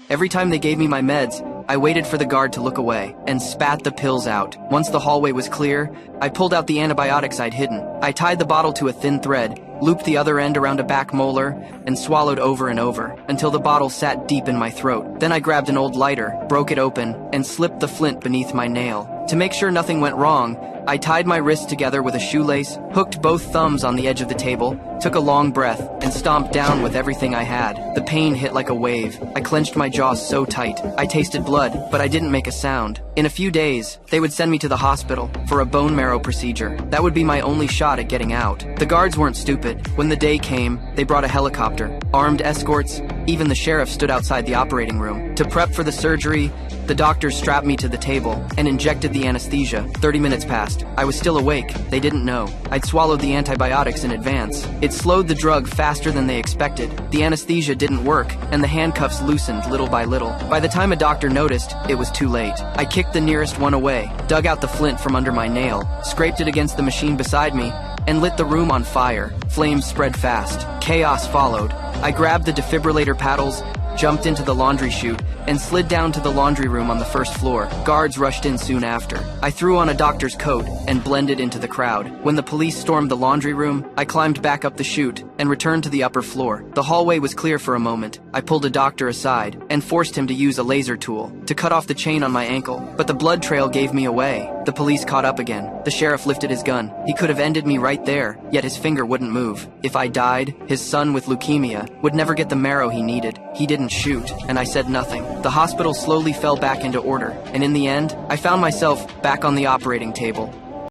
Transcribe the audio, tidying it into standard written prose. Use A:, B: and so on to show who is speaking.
A: Every time they gave me my meds, I waited for the guard to look away and spat the pills out. Once the hallway was clear, I pulled out the antibiotics I'd hidden. I tied the bottle to a thin thread, looped the other end around a back molar, and swallowed over and over until the bottle sat deep in my throat. Then I grabbed an old lighter, broke it open, and slipped the flint beneath my nail. To make sure nothing went wrong, I tied my wrists together with a shoelace, hooked both thumbs on the edge of the table, took a long breath, and stomped down with everything I had. The pain hit like a wave. I clenched my jaws so tight. I tasted blood, but I didn't make a sound. In a few days, they would send me to the hospital for a bone marrow procedure. That would be my only shot at getting out. The guards weren't stupid. When the day came, they brought a helicopter, armed escorts, even the sheriff stood outside the operating room. To prep for the surgery, the doctors strapped me to the table and injected the anesthesia. 30 minutes passed. I was still awake. They didn't know. I'd swallowed the antibiotics in advance. It slowed the drug faster than they expected. The anesthesia didn't work, and the handcuffs loosened little by little. By the time a doctor noticed, it was too late. I kicked the nearest one away, dug out the flint from under my nail, scraped it against the machine beside me, and lit the room on fire. Flames spread fast. Chaos followed. I grabbed the defibrillator paddles, jumped into the laundry chute, and slid down to the laundry room on the first floor. Guards rushed in soon after. I threw on a doctor's coat and blended into the crowd. When the police stormed the laundry room, I climbed back up the chute and returned to the upper floor. The hallway was clear for a moment. I pulled a doctor aside and forced him to use a laser tool to cut off the chain on my ankle, but the blood trail gave me away. The police caught up again. The sheriff lifted his gun. He could have ended me right there, yet his finger wouldn't move. If I died, his son with leukemia would never get the marrow he needed. He didn't shoot, and I said nothing. The hospital slowly fell back into order, and in the end, I found myself back on the operating table,